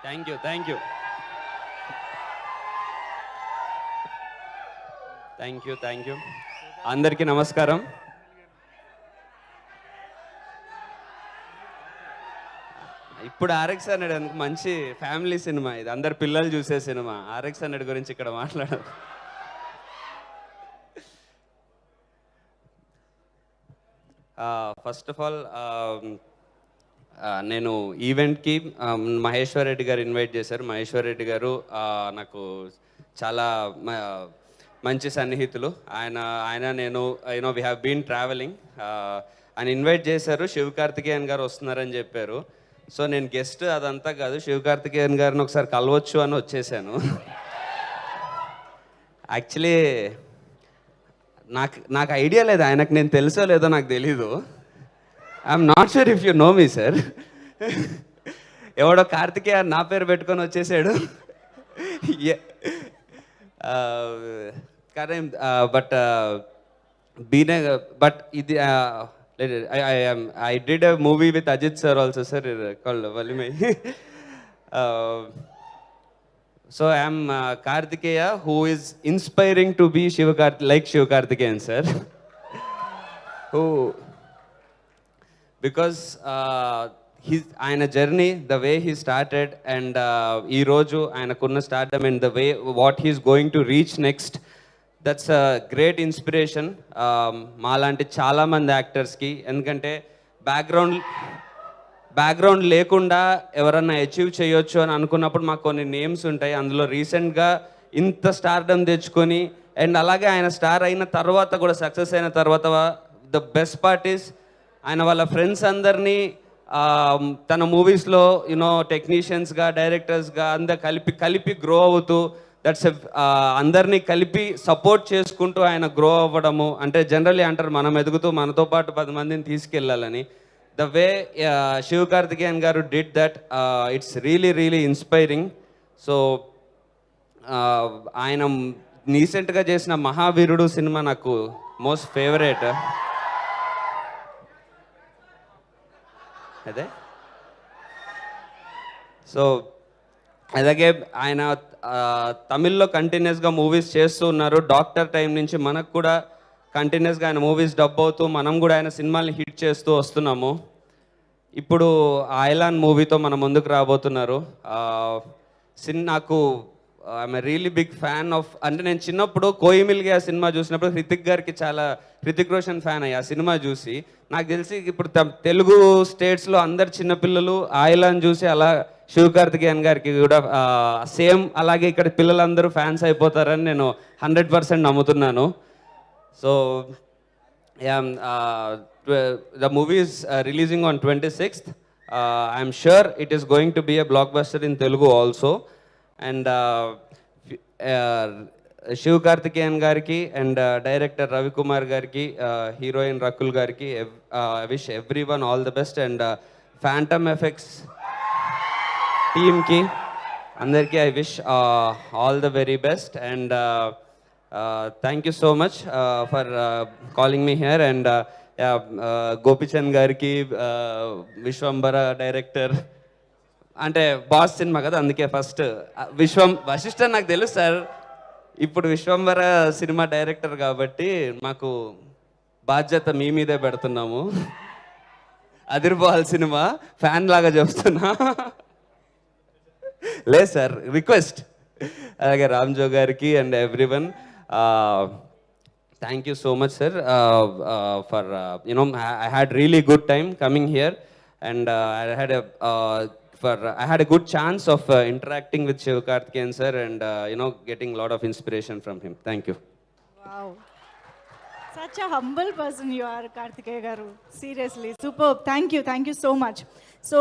Thank you, thank you, thank you, thank you. అందరికీ నమస్కారం. ఇప్పుడు ఆర్ఎక్స్ హండ్రెడ్ అందుకు మంచి ఫ్యామిలీ సినిమా, ఇది అందరు పిల్లలు చూసే సినిమా. ఆర్ఎక్స్ హండ్రెడ్ గురించి ఇక్కడ మాట్లాడదు. ఫస్ట్ ఆఫ్ ఆల్ నేను ఈవెంట్కి మహేశ్వర్ రెడ్డి గారు ఇన్వైట్ చేశారు. మహేశ్వర్ రెడ్డి గారు నాకు చాలా మంచి సన్నిహితులు. ఆయన నేను వీ హ్యావ్ బీన్ ట్రావెలింగ్. ఆయన ఇన్వైట్ చేశారు, శివకార్తికేయన్ గారు వస్తున్నారని చెప్పారు. సో నేను గెస్ట్ అదంతా కాదు, శివకార్తికేయన్ గారిని ఒకసారి కలవచ్చు అని వచ్చేసాను. యాక్చువల్లీ నాకు ఐడియా లేదు, ఆయనకు నేను తెలుసో లేదో నాకు తెలీదు. I'm not sure if you know me sir. ఎవడో కార్తికేయ నా పేరు పెట్టుకొని వచ్చేసాడు. కానీ బట్ ఇది I did a movie with Ajit sir also, sir, called Valimai. So I am Kartikeya, who is inspiring to be like Shivakarthikeyan sir. Who, because ఆయన journey, the way he started and ఈరోజు ఆయనకున్న stardom and the way what he's going to reach next, that's a great inspiration మాలాంటి చాలామంది యాక్టర్స్కి. ఎందుకంటే background లేకుండా ఎవరన్నా achieve చేయొచ్చు అని అనుకున్నప్పుడు మాకు కొన్ని నేమ్స్ ఉంటాయి. అందులో రీసెంట్గా ఇంత స్టార్డమ్ తెచ్చుకొని అండ్ అలాగే ఆయన స్టార్ అయిన తర్వాత కూడా, సక్సెస్ అయిన తర్వాత, ద బెస్ట్ పార్ట్ ఈస్ ఆయన వాళ్ళ ఫ్రెండ్స్ అందరినీ తన మూవీస్లో టెక్నీషియన్స్గా, డైరెక్టర్స్గా అందరు కలిపి గ్రో అవుతూ, దట్స్ అందరినీ కలిపి సపోర్ట్ చేసుకుంటూ ఆయన గ్రో అవ్వడము. అంటే జనరల్లీ అంటారు మనం ఎదుగుతూ మనతో పాటు 10 మందిని తీసుకెళ్ళాలని. ద వే శివకార్తికేయన్ గారు did that, it's really inspiring. So ఆయన రీసెంట్గా చేసిన మహావీరుడు సినిమా నాకు మోస్ట్ ఫేవరెట్. అదే సో అలాగే ఆయన తమిళ్లో కంటిన్యూస్గా మూవీస్ చేస్తూ ఉన్నారు. డాక్టర్ టైం నుంచి మనకు కూడా కంటిన్యూస్గా ఆయన మూవీస్ డబ్ అవుతూ మనం కూడా ఆయన సినిమాల్ని హిట్ చేస్తూ వస్తున్నాము. ఇప్పుడు ఐలాన్ మూవీతో మన ముందుకు రాబోతున్నారు. నాకు I'm really big fan of, అంటే నేను చిన్నప్పుడు కోయిమిల్గా సినిమా చూసినప్పుడు హృతిక్ రోషన్ ఫ్యాన్ అయ్యి ఆ సినిమా చూసి. నాకు తెలిసి ఇప్పుడు తెలుగు స్టేట్స్లో అందరు చిన్నపిల్లలు ఐలాన్ చూసి అలా శివకార్తికేయన్ గారికి కూడా సేమ్ అలాగే ఇక్కడ పిల్లలందరూ ఫ్యాన్స్ అయిపోతారని నేను 100% నమ్ముతున్నాను. So the movie is releasing on 26th. I'm sure it is going to be a blockbuster in Telugu also. And Sivakarthikeyan గారికి అండ్ డైరెక్టర్ రవికుమార్ గారికి, హీరోయిన్ రకుల్ గారికి wish everyone all the best. And Phantom Effects టీమ్కి అందరికీ I wish all the very best. And thank you so much for calling me here. And Gopichand గారికి, Vishwambhara director, అంటే boss సినిమా కదా అందుకే ఫస్ట్ వశిష్ఠ నాకు తెలుసు సార్. ఇప్పుడు విశ్వంబర సినిమా డైరెక్టర్ కాబట్టి మాకు బాధ్యత మీ మీదే పెడుతున్నాము. అదిర్బాల్ సినిమా ఫ్యాన్ లాగా చెప్తున్నా. లేదు సార్, రిక్వెస్ట్. అలాగే రామ్జో గారికి and everyone thank you so much sir for I had really good time coming here, and I had a good chance of interacting with Shivakarthikeyan sir and getting a lot of inspiration from him. Thank you. Wow. Such a humble person you are, Kartikeya garu. Seriously, superb. Thank you so much. So